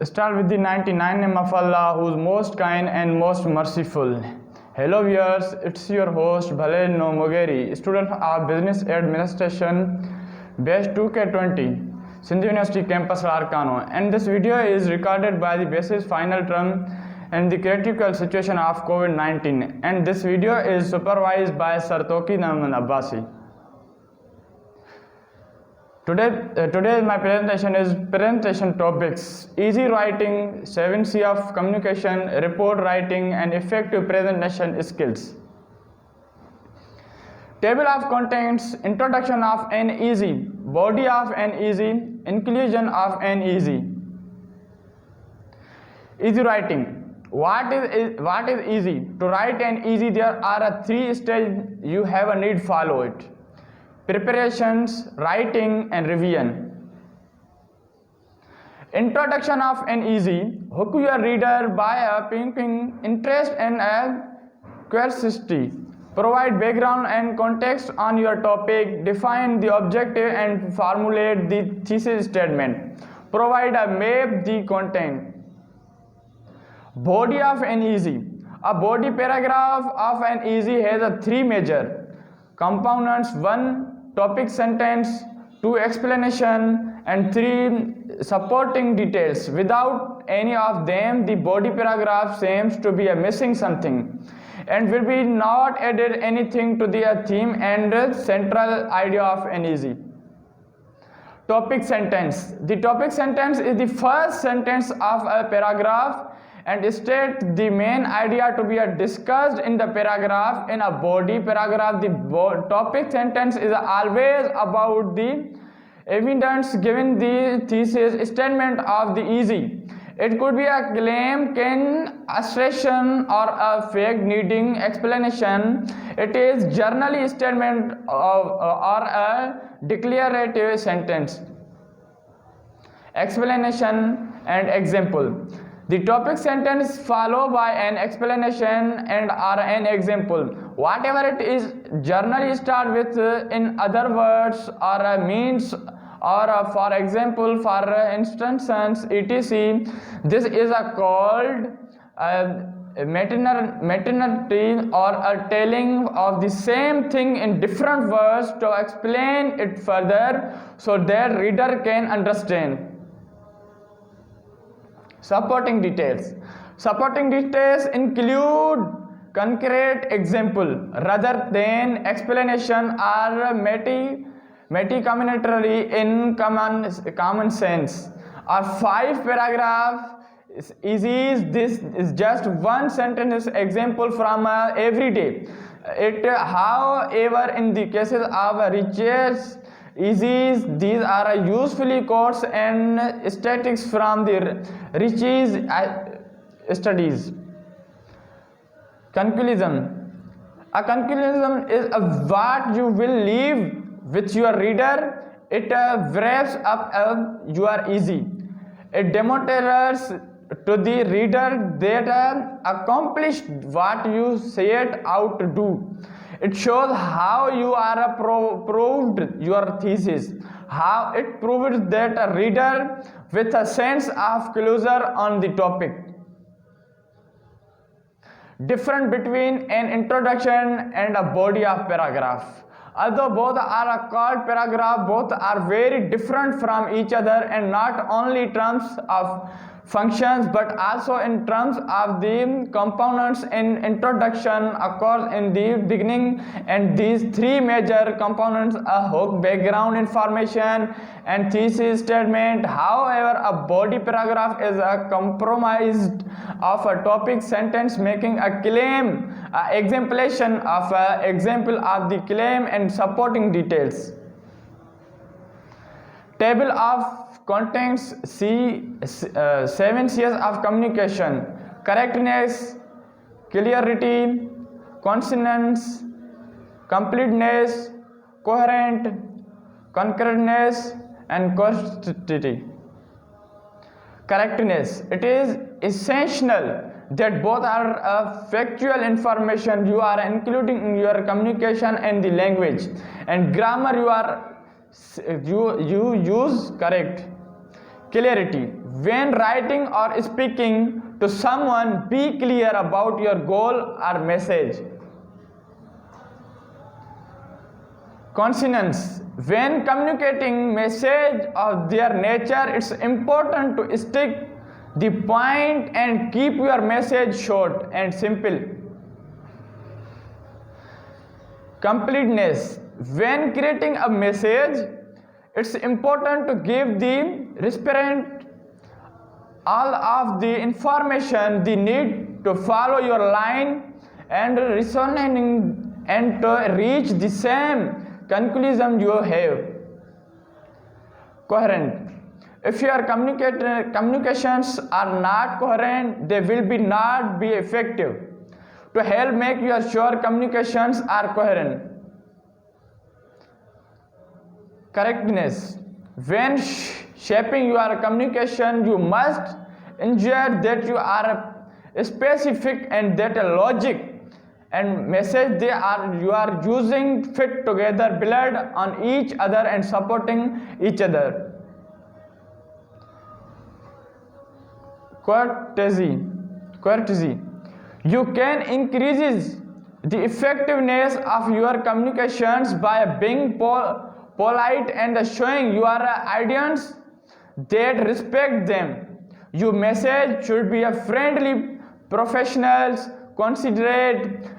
Start with the 99 name of Allah, who is most kind and most merciful. Hello viewers, it's your host Bhalen Mogeri, student of Business Administration, batch 2K20, Sindhu University campus Larkano, and this video is recorded by the basis final term and the critical situation of COVID-19, and this video is supervised by Sartoki Naman Abbasi. Today my presentation is presentation topics: easy writing, 7C of communication, report writing, and effective presentation skills. Table of contents: introduction of an easy, body of an easy, inclusion of an easy. Easy writing. What is easy? To write an easy, there are three stages you have a need follow it: preparations, writing, and revision. Introduction of an easy: hook your reader by a piquing interest and a curiosity. Provide background and context on your topic. Define the objective and formulate the thesis statement. Provide a map the content. Body of an easy. A body paragraph of an easy has a three major components: 1. Topic sentence, 2. Explanation, and 3. Supporting details. Without any of them, the body paragraph seems to be missing something and will be not added anything to the theme and central idea of an easy. Topic sentence. The topic sentence is the first sentence of a paragraph and state the main idea to be discussed in the paragraph. In a body paragraph, the topic sentence is always about the evidence given the thesis statement of the easy. It could be a claim, assertion, or a fact needing explanation. It is generally a statement or a declarative sentence. Explanation and example. The topic sentence followed by an explanation and or an example. Whatever it is, generally start with in other words or means or for example, for instances, etc. This is called metonymy or a telling of the same thing in different words to explain it further so that reader can understand. Supporting details. Supporting details include concrete example rather than explanation or commentary in common sense. Or 5 paragraph is this is just one sentence example from every day. It, however, in the cases of research easies, these are usefully quotes and statistics from the research studies. Conclusion. A conclusion is what you will leave with your reader. It wraps up your easy. It demonstrates to the reader that accomplished what you set out to do. It shows how you are proved your thesis, how it proves that a reader with a sense of closure on the topic. Difference between an introduction and a body of paragraph. Although both are called paragraph, both are very different from each other, and not only in terms of functions but also in terms of the components. In introduction occurs in the beginning, and these three major components are hook, background information, and thesis statement. However, a body paragraph is a compromised of a topic sentence making a claim, exemplification of an example of the claim, and supporting details. Table of contents. 7 C's of communication: correctness, clarity, consonance, completeness, coherent, concurrentness, and consistency. Correctness. It is essential that both are factual information you are including in your communication and the language and grammar you use correct. Clarity. when writing or speaking to someone, be clear about your goal or message. Consonants. When communicating message of their nature, it's important to stick the point and keep your message short and simple. Completeness. When creating a message, it's important to give the recipient all of the information they need to follow your line and reasoning and to reach the same conclusion you have. Coherent. If your communications are not coherent, they will not be effective. To help make sure communications are coherent. Correctness. When shaping your communication, you must ensure that you are specific and that a logic and message you are using fit together, build on each other and supporting each other. Courtesy. You can increase the effectiveness of your communications by being polite and showing your audience that respect them. Your message should be a friendly, professional, considerate,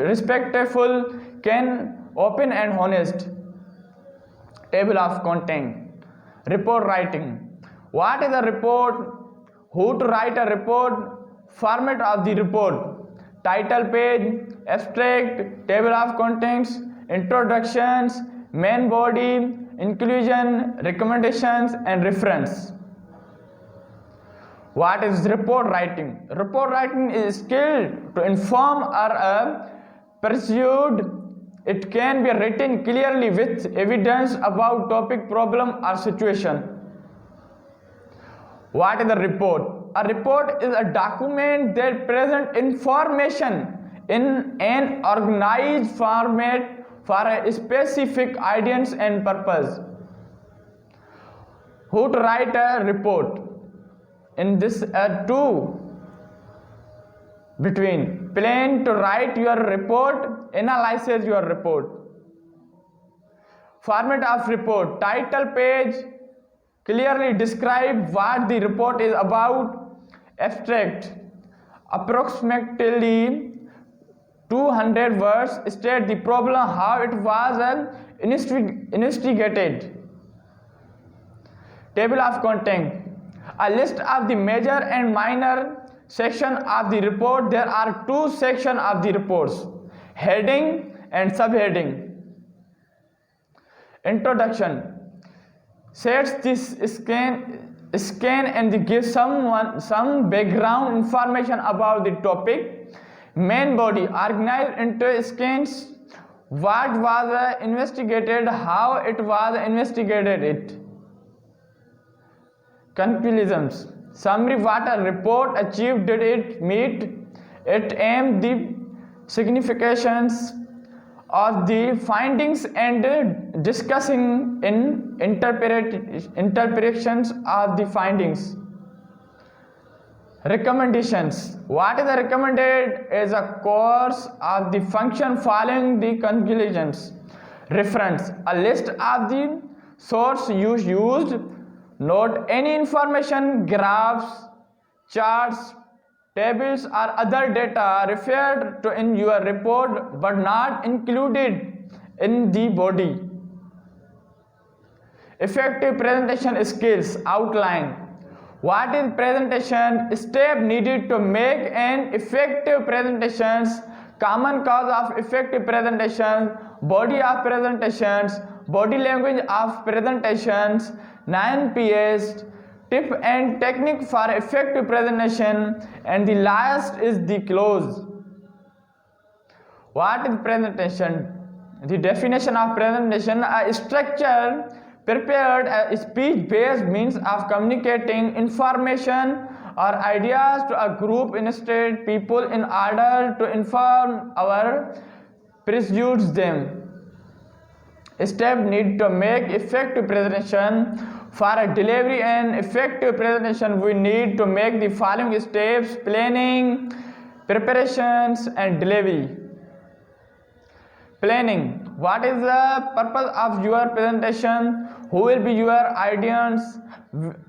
respectful, open and honest. Table of content. Report writing. What is a report? Who to write a report? Format of the report. Title page, abstract, table of contents, introductions, main body, inclusion, recommendations and reference. What is report writing? Report writing is skill to inform or persuade. It can be written clearly with evidence about topic, problem or situation. What is a report? A report is a document that presents information in an organized format for a specific audience and purpose. Who to write a report? In this two between plan to write your report, analyze your report. Format of report. Title page clearly describe what the report is about. Abstract. Approximately 200 words state the problem, how it was investigated. Table of content. A list of the major and minor section of the report. There are two sections of the reports, heading and subheading. Introduction. Sets this scan and give some background information about the topic. Main body. Organized into scans. What was investigated, how it was investigated. Conclusions. Summary. What a report achieved. Did it meet its aim? The significations of the findings and discussing in interpretations of the findings. Recommendations. What is recommended is a course of the function following the conclusions. Reference. A list of the source used. Note any information, graphs, charts, tables or other data referred to in your report but not included in the body. Effective presentation skills. Outline. What is presentation? Step needed to make an effective presentations. Common cause of effective presentation. Body of presentations. Body language of presentations. 9 Ps. Tip and technique for effective presentation. And the last is the close. What is presentation? The definition of presentation: a structure prepared a speech-based means of communicating information or ideas to a group instead people in order to inform or persuade them. Step need to make effective presentation. For a delivery and effective presentation, we need to make the following steps: planning, preparations, and delivery. Planning. What is the purpose of your presentation? Who will be your audience?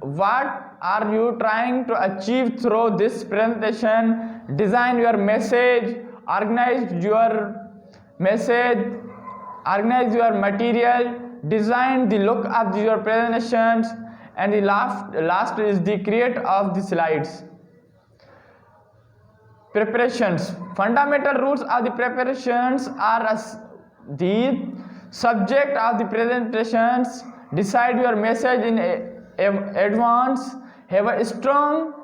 What are you trying to achieve through this presentation? Design your message, organize your message, organize your material, design the look of your presentations, and the last is the create of the slides. Preparations. Fundamental rules of the preparations are as the subject of the presentations. Decide your message in advance. Have a strong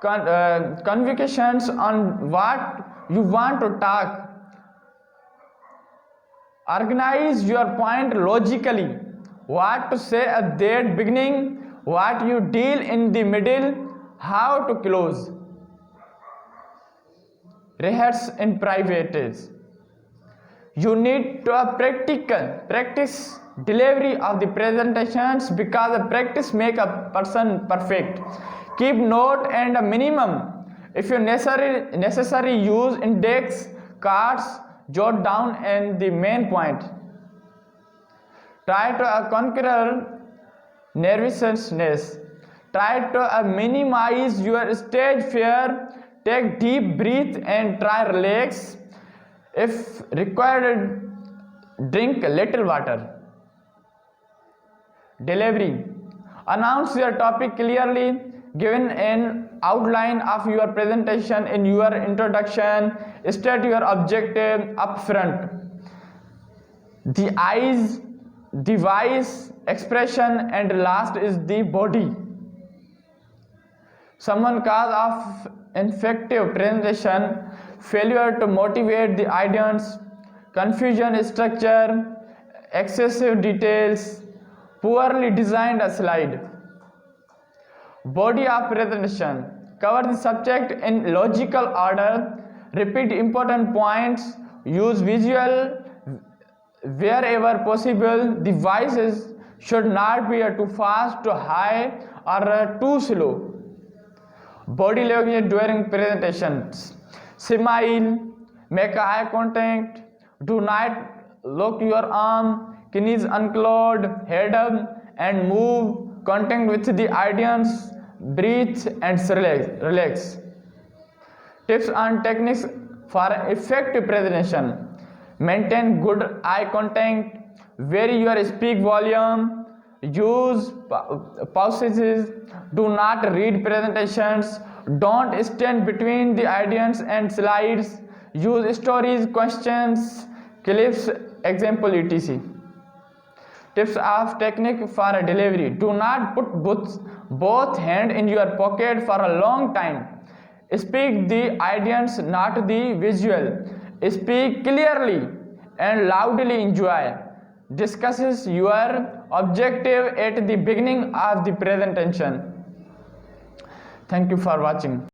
convictions on what you want to talk. Organize your point logically. What to say at the beginning, what you deal in the middle, how to close. Rehearse in private. You need to practice delivery of the presentations, because the practice make a person perfect. Keep note and a minimum. If you necessary, use index cards, jot down and the main point. Try to conquer nervousness. Try to minimize your stage fear. Take deep breath and try relax. If required, drink a little water. Delivery. Announce your topic clearly. Given an outline of your presentation in your introduction. State your objective upfront. The eyes, the voice, expression, and last is the body. Someone cause of effective presentation: failure to motivate the audience, confusion structure, excessive details, poorly designed a slide. Body of presentation. Cover the subject in logical order, repeat important points, use visual wherever possible. The voices should not be too fast, too high, or too slow. Body language during presentations. Smile, make eye contact, do not lock your arm, knees unclosed, head up and move, contact with the audience, breathe and relax. Tips and techniques for effective presentation. Maintain good eye contact, vary your speak volume, use pauses, do not read presentations, don't stand between the audience and slides, use stories, questions, clips, example, etc. Tips of technique for delivery. Do not put both hands in your pocket for a long time. Speak the audience, not the visual. Speak clearly and loudly. Enjoy. Discusses your objective at the beginning of the presentation. Thank you for watching.